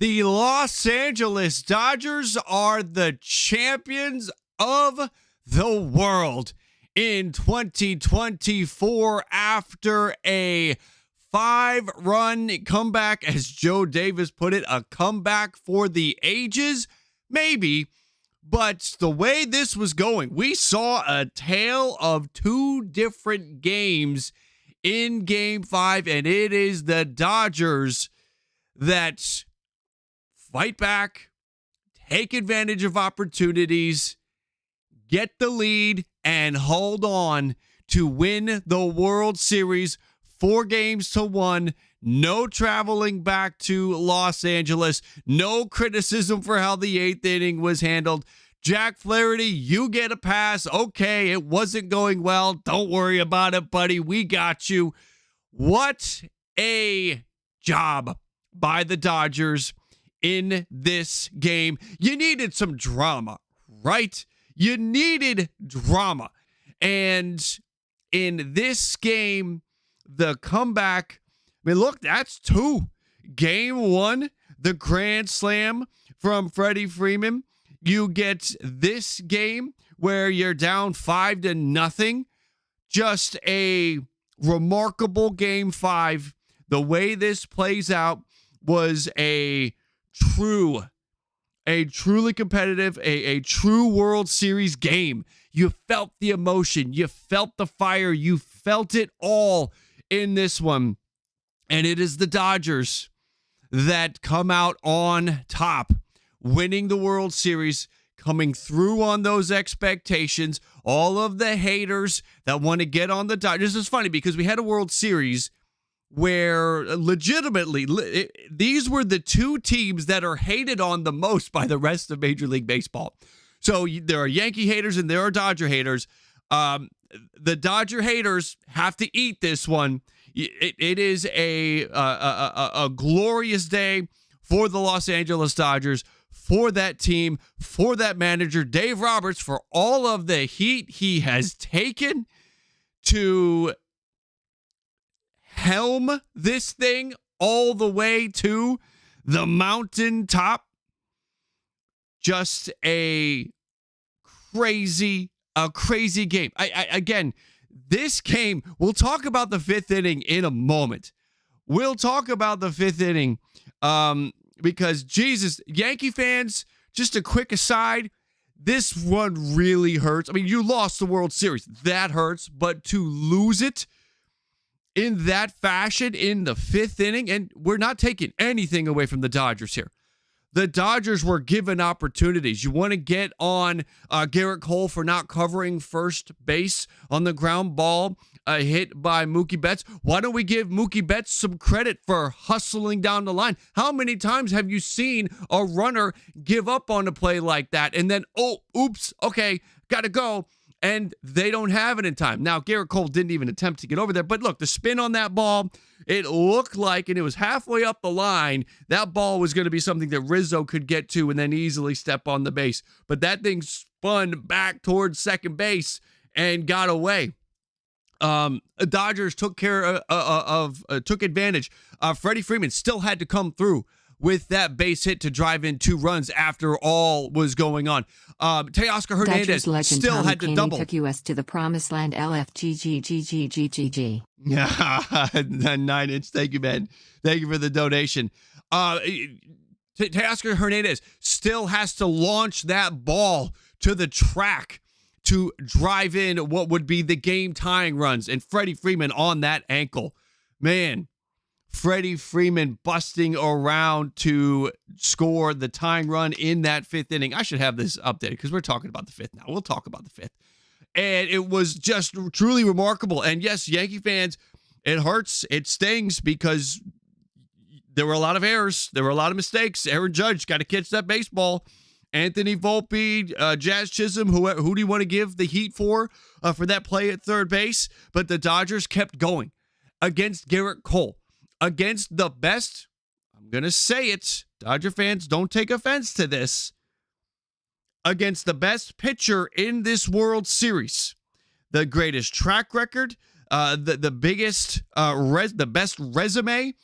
The Los Angeles Dodgers are the champions of the world in 2024 after a 5-run comeback, as Joe Davis put it, a comeback for the ages, maybe. But the way this was going, we saw a tale of two different games in Game 5, and it is the Dodgers that fight back, take advantage of opportunities, get the lead, and hold on to win the World Series 4-1. No traveling back to Los Angeles. No criticism for how the 8th inning was handled. Jack Flaherty, you get a pass. Okay, it wasn't going well. Don't worry about it, buddy. We got you. What a job by the Dodgers in this game. You needed some drama, right? You needed drama. And in this game, the comeback, I mean, look, that's 2. Game 1, the grand slam from Freddie Freeman. You get this game where you're down 5-0. Just a remarkable Game 5. The way this plays out was a truly competitive, a true World Series game. You felt the emotion, you felt the fire, you felt it all in this one. And it is the Dodgers that come out on top, winning the World Series, coming through on those expectations. All of the haters that want to get on the Dodgers. It's funny because we had a World Series where legitimately these were the two teams that are hated on the most by the rest of Major League Baseball. So there are Yankee haters and there are Dodger haters. The Dodger haters have to eat this one. It is a glorious day for the Los Angeles Dodgers, for that team, for that manager, Dave Roberts, for all of the heat he has taken to helm this thing all the way to the mountaintop. Just a crazy game. Again, this game, we'll talk about the 5th inning in a moment. We'll talk about the 5th inning because, Jesus, Yankee fans, just a quick aside, this one really hurts. I mean, you lost the World Series. That hurts, but to lose it in that fashion in the 5th inning, and we're not taking anything away from the Dodgers here. The Dodgers were given opportunities. You want to get on Garrett Cole for not covering first base on the ground ball hit by Mookie Betts. Why don't we give Mookie Betts some credit for hustling down the line? How many times have you seen a runner give up on a play like that and then, oh, oops, okay, got to go, and they don't have it in time? Now, Garrett Cole didn't even attempt to get over there, but look, the spin on that ball, it looked like, and it was halfway up the line, that ball was going to be something that Rizzo could get to and then easily step on the base. But that thing spun back towards second base and got away. Dodgers took advantage. Freddie Freeman still had to come through with that base hit to drive in 2 runs after all was going on. Teoscar Hernandez still had to double. Took us to the promised land. LFGGGGGGG. Yeah, 9-inch. Thank you, man. Thank you for the donation. Teoscar Hernandez still has to launch that ball to the track to drive in what would be the game-tying runs. And Freddie Freeman on that ankle. Man, Freddie Freeman busting around to score the tying run in that 5th inning. I should have this updated because we're talking about the 5th now. We'll talk about the 5th. And it was just truly remarkable. And yes, Yankee fans, it hurts. It stings because there were a lot of errors. There were a lot of mistakes. Aaron Judge got to catch that baseball. Anthony Volpe, Jazz Chisholm, who do you want to give the heat for that play at third base? But the Dodgers kept going against Garrett Cole, against the best, I'm going to say it, Dodger fans, don't take offense to this, against the best pitcher in this World Series, the greatest track record, the best resume.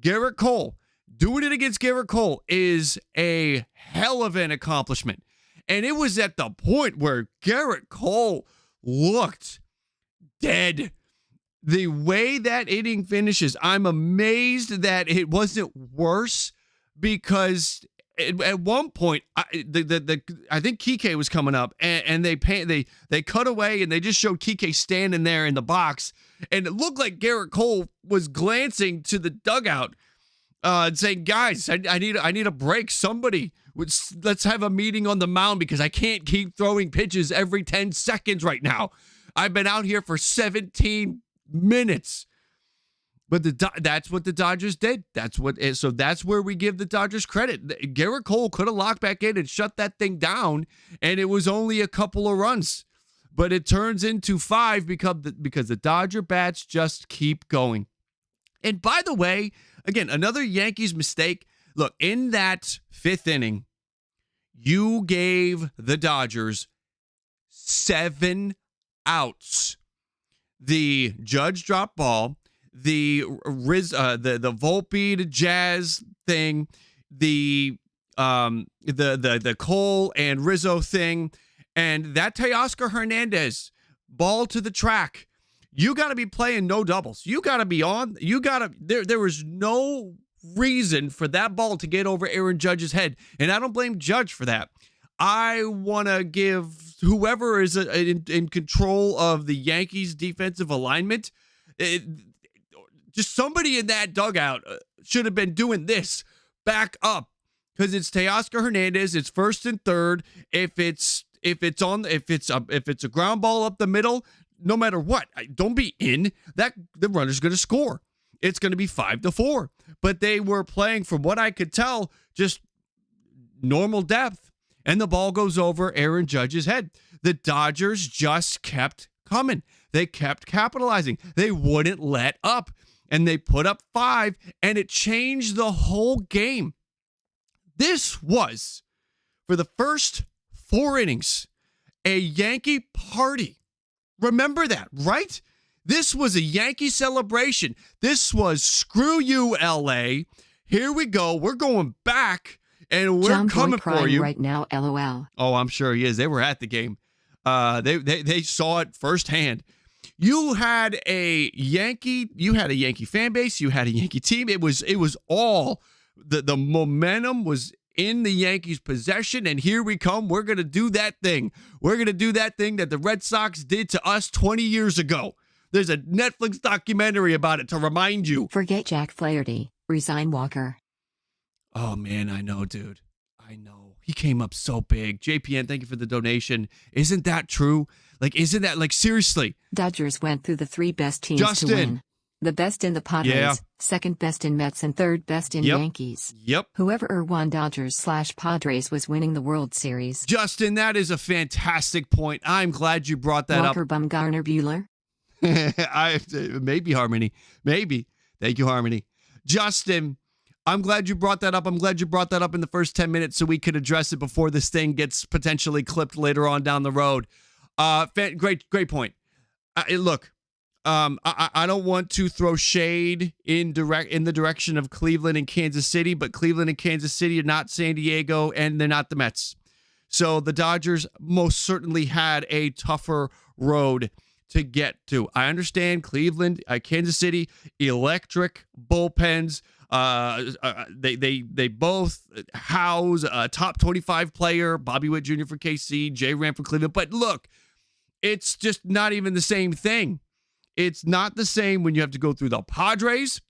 Garrett Cole doing it against Garrett Cole is a hell of an accomplishment. And it was at the point where Garrett Cole looked dead. The way that inning finishes, I'm amazed that it wasn't worse, because at one point, I think Kike was coming up, and they cut away and they just showed Kike standing there in the box, and it looked like Garrett Cole was glancing to the dugout, saying, "Guys, I need a break. Somebody, let's have a meeting on the mound, because I can't keep throwing pitches every 10 seconds right now. I've been out here for 17 minutes." But that's what the Dodgers did. So that's where we give the Dodgers credit. Garrett Cole could have locked back in and shut that thing down, and it was only a couple of runs. But it turns into 5 because the Dodger bats just keep going. And by the way, again, another Yankees mistake. Look, in that 5th inning, you gave the Dodgers 7 outs. The Judge drop ball, the Volpe to Jazz thing, the Cole and Rizzo thing, and that Teoscar Hernandez ball to the track. You got to be playing no doubles. You got to be on. There was no reason for that ball to get over Aaron Judge's head, and I don't blame Judge for that. I want to give whoever is in control of the Yankees defensive alignment, just somebody in that dugout should have been doing this. Back up, because it's Teoscar Hernandez. It's 1st and 3rd. If it's a ground ball up the middle, no matter what, don't be in that. The runner's going to score. It's going to be 5-4. But they were playing, from what I could tell, just normal depth, and the ball goes over Aaron Judge's head. The Dodgers just kept coming. They kept capitalizing. They wouldn't let up, and they put up 5, and it changed the whole game. This was, for the first 4 innings, a Yankee party. Remember that, right? This was a Yankee celebration. This was screw you, LA. Here we go. We're going back, and we're coming for you right now. LOL. Oh, I'm sure he is. They were at the game. They saw it firsthand. You had a Yankee fan base. You had a Yankee team. It was all the momentum was in the Yankees' possession, and here we come. We're going to do that thing. We're going to do that thing that the Red Sox did to us 20 years ago. There's a Netflix documentary about it to remind you. Forget Jack Flaherty. Resign Walker. Oh, man, I know, dude. I know. He came up so big. JPN, thank you for the donation. Isn't that true? Isn't that, seriously? Dodgers went through the 3 best teams to win. The best in the Padres, second best in Mets, and third best in Yankees. Yep. Whoever won Dodgers/Padres was winning the World Series. Justin, that is a fantastic point. I'm glad you brought that Walker, up. Bumgarner, Bueller. Maybe Harmony. Maybe. Thank you, Harmony. Justin, I'm glad you brought that up. I'm glad you brought that up in the first 10 minutes so we could address it before this thing gets potentially clipped later on down the road. Great point. Look, I don't want to throw shade in the direction of Cleveland and Kansas City, but Cleveland and Kansas City are not San Diego, and they're not the Mets. So the Dodgers most certainly had a tougher road to get to. I understand Cleveland, Kansas City, electric bullpens. They both house a top 25 player, Bobby Witt Jr. for KC, J. Ram for Cleveland. But look, it's just not even the same thing. It's not the same when you have to go through the Padres,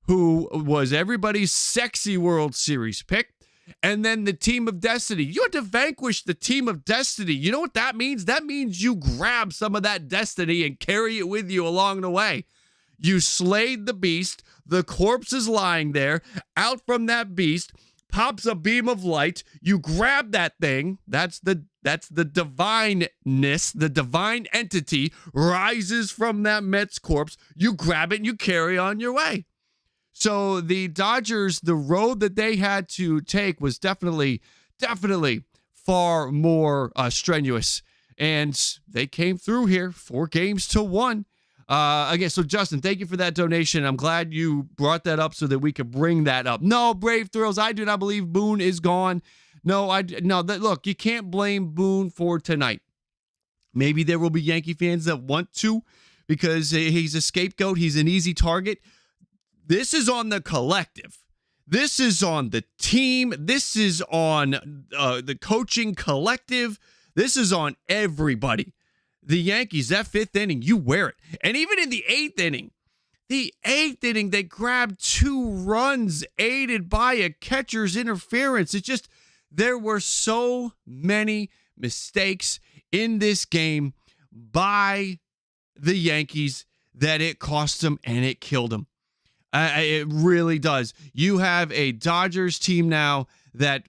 who was everybody's sexy World Series pick, and then the team of destiny. You had to vanquish the team of destiny. You know what that means? That means you grab some of that destiny and carry it with you along the way. You slayed the beast. The corpse is lying there. Out from that beast pops a beam of light. You grab that thing. That's the divineness. The divine entity rises from that Mets corpse. You grab it and you carry on your way. So the Dodgers, the road that they had to take was definitely far more strenuous. And they came through here 4-1. Again, so Justin, thank you for that donation. I'm glad you brought that up so that we could bring that up. No, Brave Thrills, I do not believe Boone is gone. Look, you can't blame Boone for tonight. Maybe there will be Yankee fans that want to because he's a scapegoat. He's an easy target. This is on the collective. This is on the team. This is on the coaching collective. This is on everybody. The Yankees, that 5th inning, you wear it. And even in the 8th inning, they grabbed 2 runs aided by a catcher's interference. It's just, there were so many mistakes in this game by the Yankees that it cost them and it killed them. It really does. You have a Dodgers team now that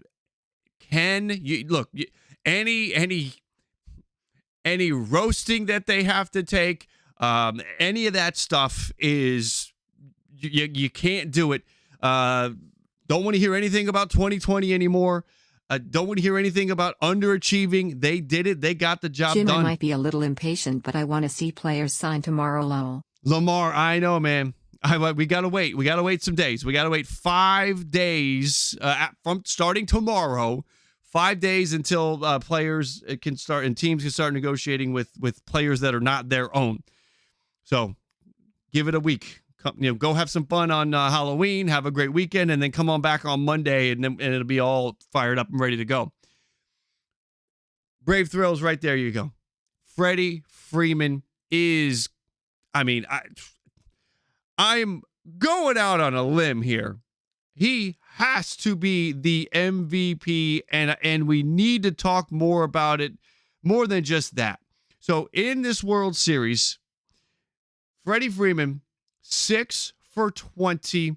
any roasting that they have to take, any of that stuff is you can't do it. Don't want to hear anything about 2020 anymore. Don't want to hear anything about underachieving. They did it. They got the job Jim, done. I might be a little impatient, but I want to see players sign tomorrow, lol. Lamar, I know, man. We got to wait. We got to wait some days. We got to wait 5 days from starting tomorrow. 5 days until players can start and teams can start negotiating with players that are not their own. So give it a week. Go have some fun on Halloween. Have a great weekend, and then come on back on Monday, and it'll be all fired up and ready to go. Brave Thrills, right there. You go. Freddie Freeman is. I'm going out on a limb here. He has to be the MVP, and we need to talk more about it, more than just that. So in this World Series, Freddie Freeman, 6 for 20.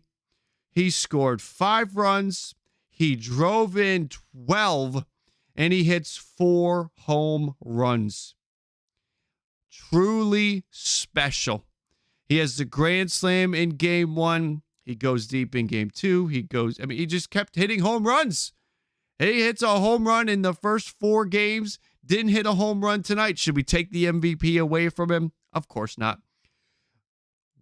He scored 5 runs. He drove in 12, and he hits 4 home runs. Truly special. He has the grand slam in game 1. He goes deep in game 2. He just kept hitting home runs. He hits a home run in the first 4 games. Didn't hit a home run tonight. Should we take the MVP away from him? Of course not.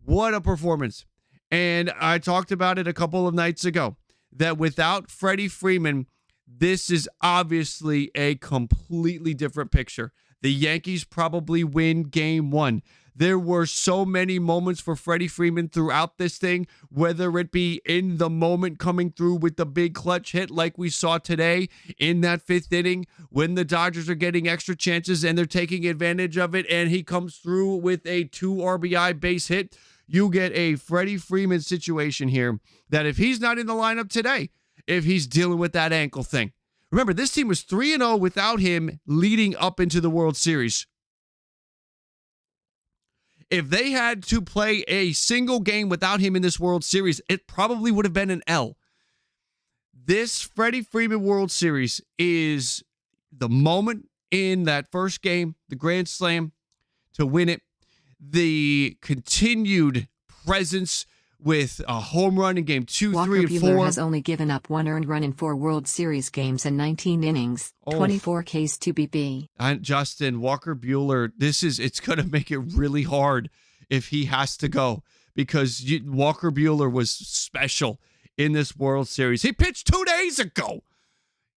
What a performance. And I talked about it a couple of nights ago, that without Freddie Freeman, this is obviously a completely different picture. The Yankees probably win game 1. There were so many moments for Freddie Freeman throughout this thing, whether it be in the moment coming through with the big clutch hit like we saw today in that 5th inning when the Dodgers are getting extra chances and they're taking advantage of it, and he comes through with a 2 RBI base hit. You get a Freddie Freeman situation here that if he's not in the lineup today, if he's dealing with that ankle thing. Remember, this team was 3-0 without him leading up into the World Series. If they had to play a single game without him in this World Series, it probably would have been an L. This Freddie Freeman World Series is the moment in that first game, the grand slam, to win it. The continued presence with a home run in game 2, Walker 3, and Buehler 4. has only given up 1 earned run in 4 World Series games and 19 innings, 24 Ks to BP. And Justin, Walker Buehler, it's going to make it really hard if he has to go, because Walker Buehler was special in this World Series. He pitched 2 days ago.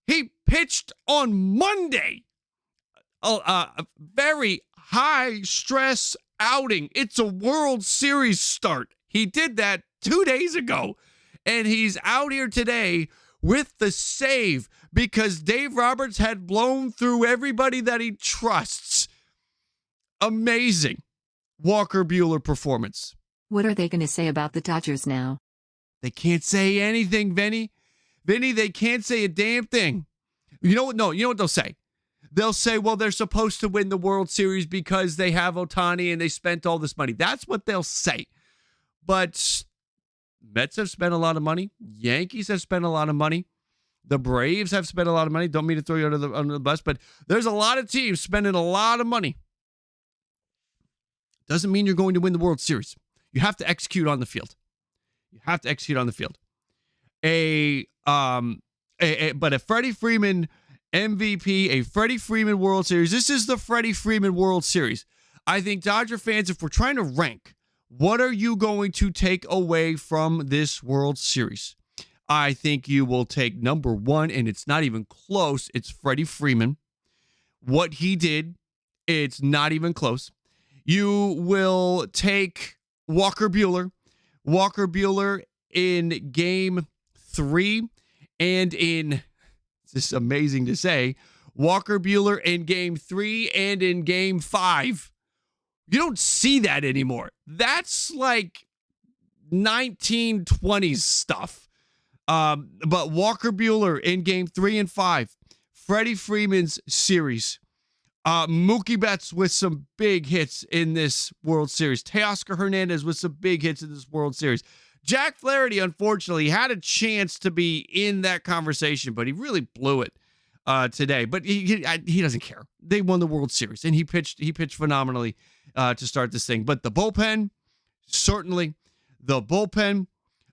He pitched on Monday. A very high stress outing. It's a World Series start. He did that 2 days ago, and he's out here today with the save because Dave Roberts had blown through everybody that he trusts. Amazing Walker Buehler performance. What are they going to say about the Dodgers now? They can't say anything, Vinny. Vinny, they can't say a damn thing. You know what? No, you know what they'll say? They'll say, well, they're supposed to win the World Series because they have Ohtani and they spent all this money. That's what they'll say. But Mets have spent a lot of money. Yankees have spent a lot of money. The Braves have spent a lot of money. Don't mean to throw you under the bus, but there's a lot of teams spending a lot of money. Doesn't mean you're going to win the World Series. You have to execute on the field. You have to execute on the field. But a Freddie Freeman MVP, a Freddie Freeman World Series. This is the Freddie Freeman World Series. I think Dodger fans, if we're trying to rank, what are you going to take away from this World Series? I think you will take number one, and it's not even close. It's Freddie Freeman. What he did, it's not even close. You will take Walker Buehler. Walker Buehler in game 3 and in, this is amazing to say, Walker Buehler in game 3 and in game 5. You don't see that anymore. That's like 1920s stuff. But Walker Buehler in game 3 and 5. Freddie Freeman's series. Mookie Betts with some big hits in this World Series. Teoscar Hernandez with some big hits in this World Series. Jack Flaherty, unfortunately, had a chance to be in that conversation, but he really blew it today. But he doesn't care. They won the World Series, and he pitched phenomenally to start this thing. But the bullpen, certainly, the bullpen,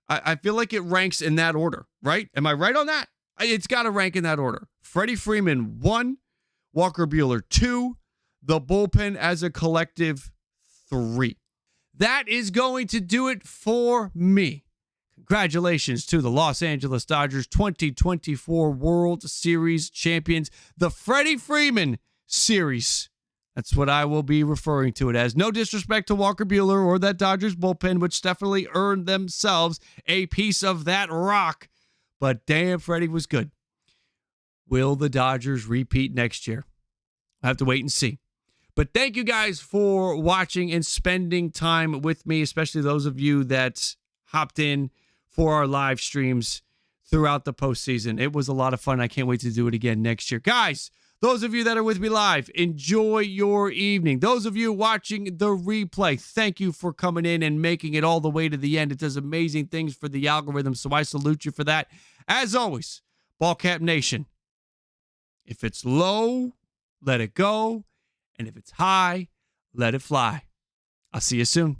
I feel like it ranks in that order, right? Am I right on that? It's got to rank in that order. Freddie Freeman, 1. Walker Buehler, 2. The bullpen as a collective, 3. That is going to do it for me. Congratulations to the Los Angeles Dodgers 2024 World Series champions, the Freddie Freeman Series. That's what I will be referring to it as. No disrespect to Walker Buehler or that Dodgers bullpen, which definitely earned themselves a piece of that rock. But damn, Freddie was good. Will the Dodgers repeat next year? I have to wait and see. But thank you guys for watching and spending time with me, especially those of you that hopped in for our live streams throughout the postseason. It was a lot of fun. I can't wait to do it again next year. Guys, those of you that are with me live, enjoy your evening. Those of you watching the replay, thank you for coming in and making it all the way to the end. It does amazing things for the algorithm, so I salute you for that. As always, BALLCAP Nation, if it's low, let it go. And if it's high, let it fly. I'll see you soon.